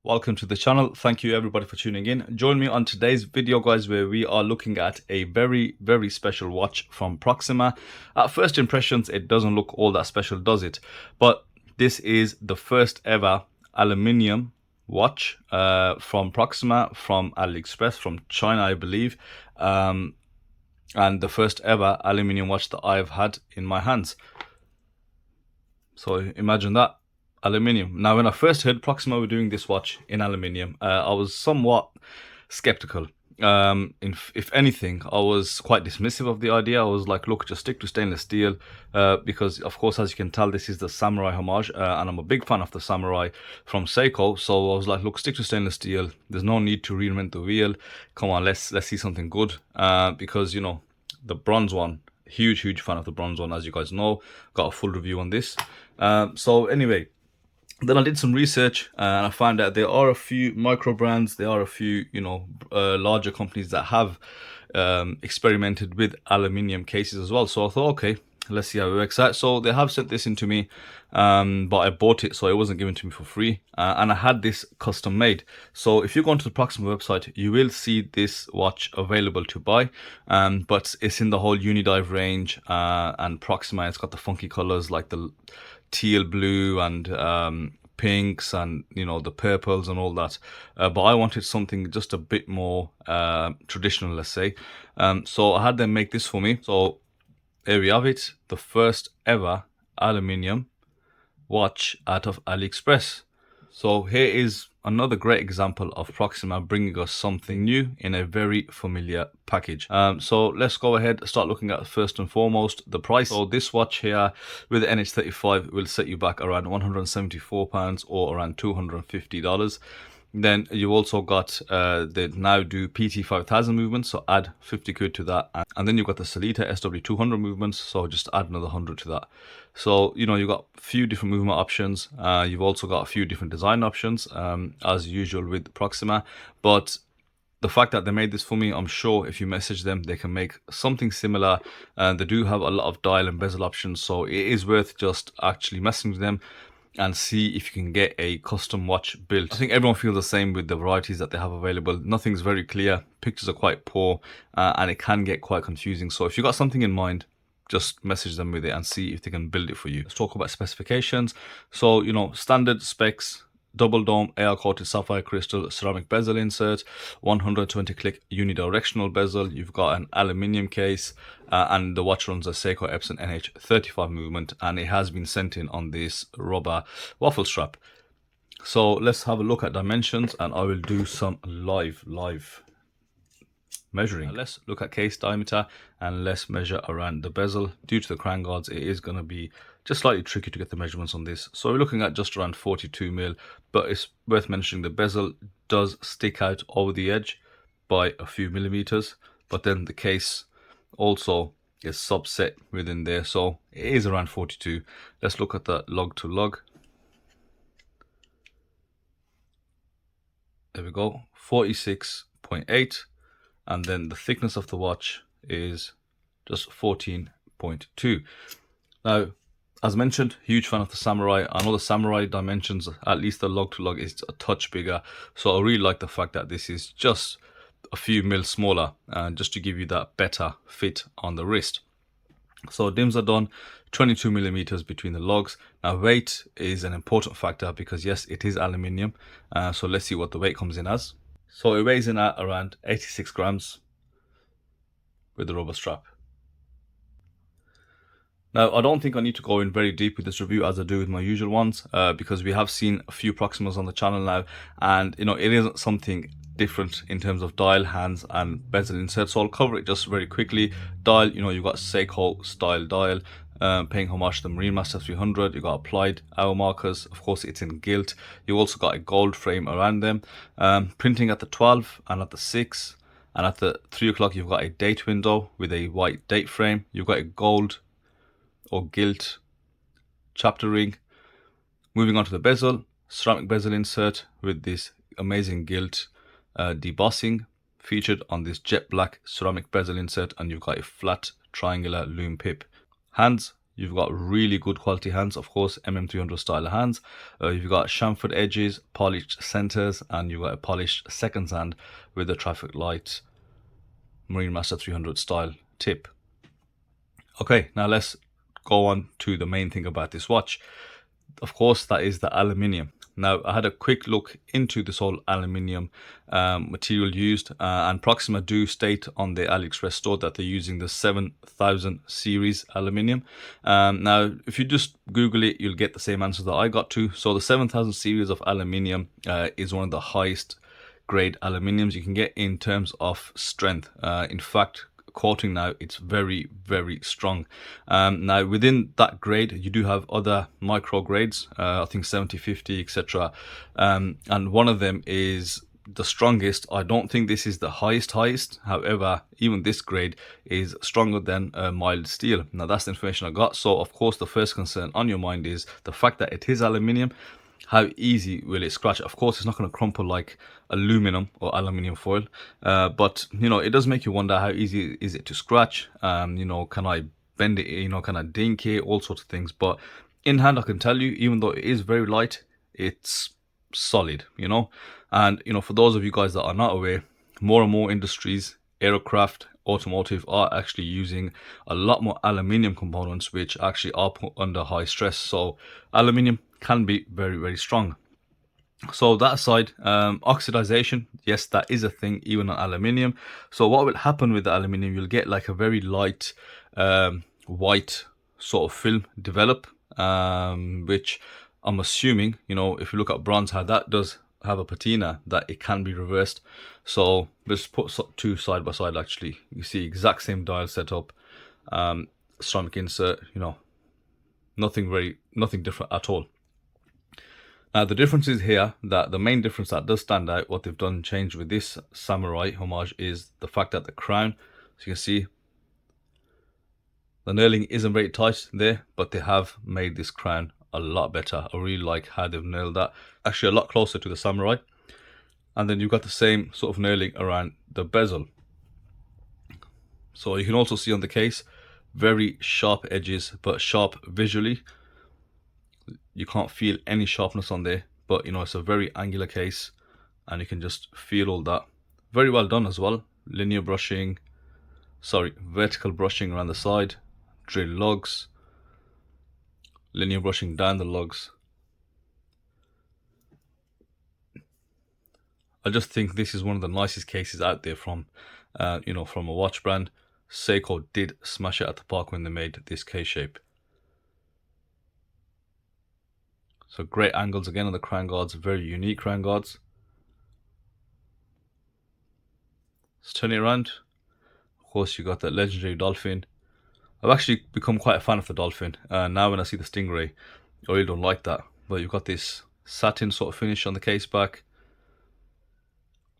Welcome to the channel. Thank you everybody for tuning in. Join me on today's video, guys, where we are looking at a very special watch from Proxima. At first impressions, it doesn't look all that special, does it? But this is the first ever aluminium watch from Proxima, from Aliexpress, from China, I believe. And the first ever aluminium watch that I've had in my hands. So imagine that. Aluminium. Now, when I first heard Proxima were doing this watch in aluminium, I was somewhat skeptical. If anything, I was quite dismissive of the idea. I was like, look, just stick to stainless steel, because of course, as you can tell, this is the Samurai homage, and I'm a big fan of the Samurai from Seiko. So I was like, look, stick to stainless steel. There's no need to reinvent the wheel. Come on, let's see something good, because you know, the bronze one, huge fan of the bronze one, as you guys know. Got a full review on this. So anyway, then I did some research and I found out there are a few micro brands, there are a few, you know, larger companies that have experimented with aluminium cases as well. So I thought, okay, let's see how it works out. So they have sent this into me, but I bought it, so it wasn't given to me for free, and I had this custom made. So if you go onto the Proxima website, you will see this watch available to buy, but it's in the whole SteelDive range, and Proxima, it's got the funky colors like the teal blue and pinks and, you know, the purples and all that, but I wanted something just a bit more traditional, let's say. So I had them make this for me. So here we have it, the first ever aluminium watch out of AliExpress. So here is another great example of Proxima bringing us something new in a very familiar package. So let's go ahead and start looking at, first and foremost, the price. So this watch here with the NH35 will set you back around £174 or around $250. Then you also got the now do PT 5000 movements, so add 50 quid to that, and then you've got the Solita SW200 movements, so just add another 100 to that. So you know, you've got a few different movement options. You've also got a few different design options, as usual with Proxima. But the fact that they made this for me, I'm sure if you message them, they can make something similar. And they do have a lot of dial and bezel options, so it is worth just actually messaging with them and see if you can get a custom watch built. I think everyone feels the same with the varieties that they have available. Nothing's very clear, pictures are quite poor, and it can get quite confusing. So if you got something in mind, just message them with it and see if they can build it for you. Let's talk about specifications. So, you know, standard specs: double dome, AR coated sapphire crystal, ceramic bezel insert, 120 click unidirectional bezel. You've got an aluminium case, and the watch runs a Seiko Epson NH35 movement, and it has been sent in on this rubber waffle strap. So let's have a look at dimensions, and I will do some live measuring. Now let's look at case diameter and let's measure around the bezel. Due to the crown guards, it is going to be just slightly tricky to get the measurements on this. So we're looking at just around 42 mil, but it's worth mentioning the bezel does stick out over the edge by a few millimeters, but then the case also is subset within there, so it is around 42. Let's look at the log to log. There we go, 46.8. and then the thickness of the watch is just 14.2. Now, as mentioned, huge fan of the Samurai. I know the Samurai dimensions, at least the log to log, is a touch bigger, so I really like the fact that this is just a few mil smaller, just to give you that better fit on the wrist. So dims are done 22 millimeters between the logs. Now weight is an important factor because yes, it is aluminium, so let's see what the weight comes in as. So it weighs in at around 86 grams with the rubber strap. Now, I don't think I need to go in very deep with this review as I do with my usual ones, because we have seen a few Proximas on the channel now, and you know, it isn't something different in terms of dial, hands and bezel inserts. So I'll cover it just very quickly. Dial, you know, you've got Seiko style dial, paying homage to the Marine Master 300. You've got applied hour markers, of course it's in gilt. You also got a gold frame around them, printing at the 12 and at the 6, and at the 3 o'clock you've got a date window with a white date frame. You've got a gold or gilt chapter ring. Moving on to the bezel, ceramic bezel insert with this amazing gilt debossing featured on this jet black ceramic bezel insert, and you've got a flat triangular Loom pip. Hands, You've got really good quality hands, of course, MM300 style hands. You've got chamfered edges, polished centers, and you've got a polished second hand with a traffic light Marine Master 300 style tip. Okay, now let's go on to the main thing about this watch. Of course, that is the aluminium. Now, I had a quick look into this whole aluminium material used, and Proxima do state on the Aliexpress store that they're using the 7000 series aluminium. Now, if you just Google it, you'll get the same answer that I got to. So the 7000 series of aluminium is one of the highest grade aluminiums you can get in terms of strength. In fact, quoting now, it's very, very strong. Now within that grade you do have other micro grades, I think 70, 50, etc. And one of them is the strongest. I don't think this is the highest, however even this grade is stronger than mild steel. Now that's the information I got. So of course the first concern on your mind is the fact that it is aluminium. How easy will it scratch? Of course, it's not going to crumple like aluminum or aluminium foil, but you know, it does make you wonder how easy is it to scratch. You know, can I bend it? You know, can I dink it? All sorts of things. But in hand, I can tell you, even though it is very light, it's solid. You know, and you know, for those of you guys that are not aware, more and more industries, aircraft, automotive, are actually using a lot more aluminium components, which actually are put under high stress. So aluminium can be very, very strong. So that aside, oxidization, yes, that is a thing even on aluminium. So what will happen with the aluminium, you'll get like a very light white sort of film develop, which I'm assuming, you know, if you look at bronze, how that does have a patina, that it can be reversed. So let's put two side by side. Actually, you see exact same dial setup, ceramic insert, you know, nothing different at all. Now the difference is here, that the main difference that does stand out, what they've done change with this Samurai homage, is the fact that the crown, so you can see the knurling isn't very tight there, but they have made this crown a lot better. I really like how they've nailed that, actually a lot closer to the Samurai. And then you've got the same sort of knurling around the bezel. So you can also see on the case, very sharp edges, but sharp visually. You can't feel any sharpness on there, but you know, it's a very angular case and you can just feel all that. Very well done as well. Linear brushing, sorry, vertical brushing around the side, drill lugs, linear brushing down the lugs. I just think this is one of the nicest cases out there from, you know, from a watch brand. Seiko did smash it at the park when they made this case shape. So great angles again on the crown guards, very unique crown guards. Let's turn it around. Of course, you got that legendary dolphin. I've actually become quite a fan of the dolphin. Now when I see the stingray, I really don't like that. But you've got this satin sort of finish on the case back.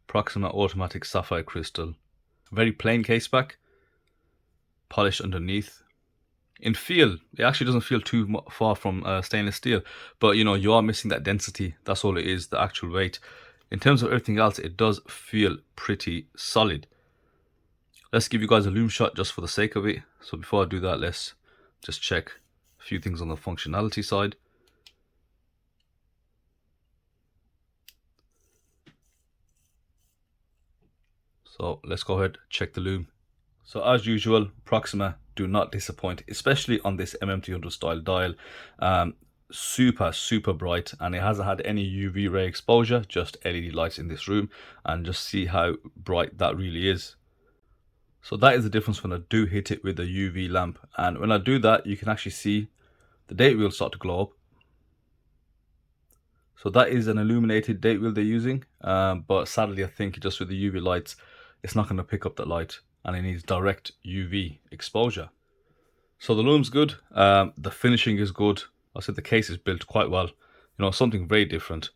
Proxima automatic sapphire crystal. Very plain case back. Polished underneath. In feel, it actually doesn't feel too far from stainless steel, but you know, you are missing that density. That's all it is, the actual weight. In terms of everything else, it does feel pretty solid. Let's give you guys a loom shot just for the sake of it. So before I do that, let's just check a few things on the functionality side. So let's go ahead, check the loom. So as usual, Proxima do not disappoint, especially on this MM300 style dial. Super bright, and it hasn't had any UV ray exposure, just LED lights in this room, and just see how bright that really is. So that is the difference when I do hit it with the UV lamp, and when I do that, you can actually see the date wheel start to glow up. So that is an illuminated date wheel they're using, but sadly I think just with the UV lights, it's not going to pick up that light, and it needs direct UV exposure. So the loom's good, the finishing is good. I said the case is built quite well, you know, something very different.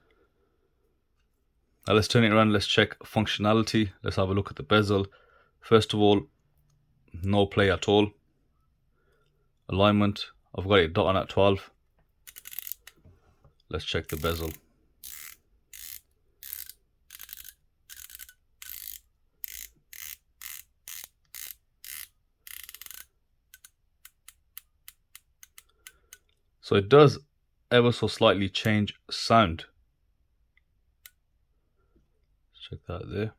Now let's turn it around, let's check functionality. Let's have a look at the bezel. First of all, no play at all. Alignment, I've got it dot on at 12. Let's check the bezel. So it does ever so slightly change sound. Check that there.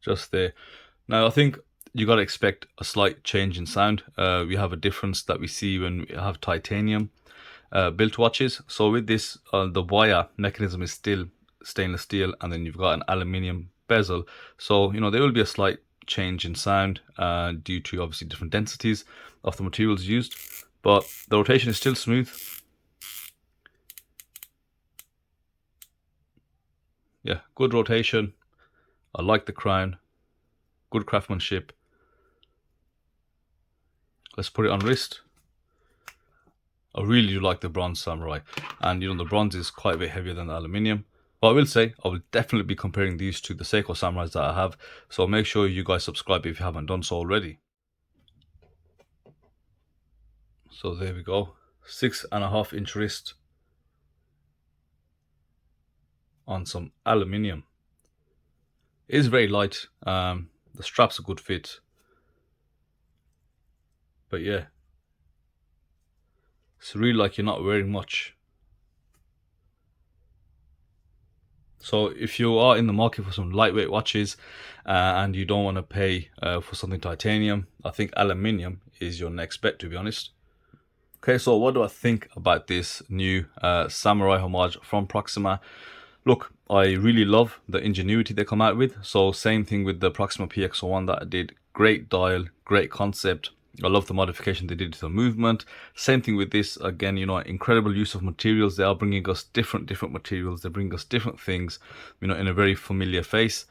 Just there. Now I think you got to expect a slight change in sound. We have a difference that we see when we have titanium built watches. So with this, the wire mechanism is still stainless steel, and then you've got an aluminium bezel. So there will be a slight change in sound due to obviously different densities of the materials used, but the rotation is still smooth. Yeah, good rotation. I like the crown. Good craftsmanship. Let's put it on wrist. I really do like the bronze samurai, and the bronze is quite a bit heavier than the aluminium. But I will say, I will definitely be comparing these to the Seiko samurais that I have, so make sure you guys subscribe if you haven't done so already. So there we go, 6.5 inch wrist on some aluminium. It is very light, the strap's a good fit, but yeah, it's really like you're not wearing much. So if you are in the market for some lightweight watches and you don't want to pay for something titanium, I think aluminium is your next bet, to be honest. Okay, so what do I think about this new Samurai homage from Proxima? Look, I really love the ingenuity they come out with. So same thing with the Proxima PX01 that I did. Great dial, great concept. I love the modification they did to the movement. Same thing with this. Again, incredible use of materials. They are bringing us different materials. They bring us different things, in a very familiar face,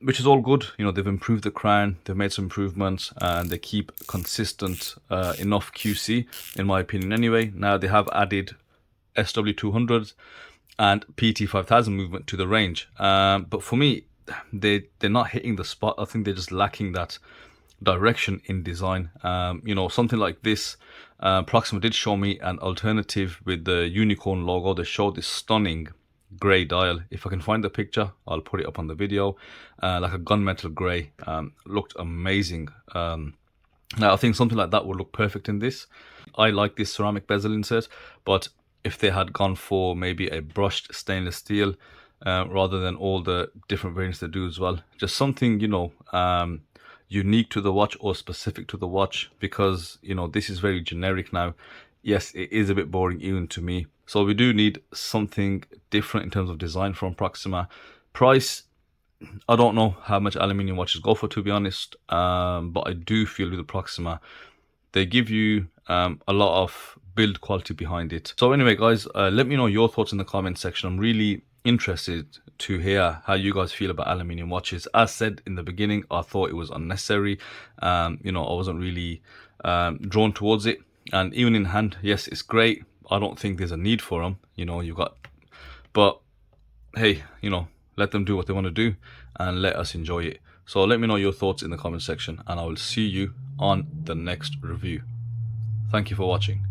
which is all good. They've improved the crown. They've made some improvements, and they keep consistent enough QC, in my opinion anyway. Now they have added SW200 and PT5000 movement to the range. But for me, they're not hitting the spot. I think they're just lacking that direction in design. Something like this, Proxima did show me an alternative with the unicorn logo. They showed this stunning grey dial. If I can find the picture, I'll put it up on the video. Like a gunmetal grey, looked amazing. Now I think something like that would look perfect in this. I like this ceramic bezel insert, but if they had gone for maybe a brushed stainless steel rather than all the different variants they do as well, just something unique to the watch or specific to the watch, because this is very generic now. Yes, it is a bit boring even to me, so we do need something different in terms of design from Proxima. Price, I don't know how much aluminium watches go for, to be honest, but I do feel with the Proxima they give you a lot of build quality behind it. So anyway guys, let me know your thoughts in the comment section. I'm really interested to hear how you guys feel about aluminium watches. As said in the beginning, I thought it was unnecessary. I wasn't really drawn towards it, and even in hand, yes, it's great. I don't think there's a need for them. But hey, let them do what they want to do and let us enjoy it. So let me know your thoughts in the comment section, and I will see you on the next review. Thank you for watching.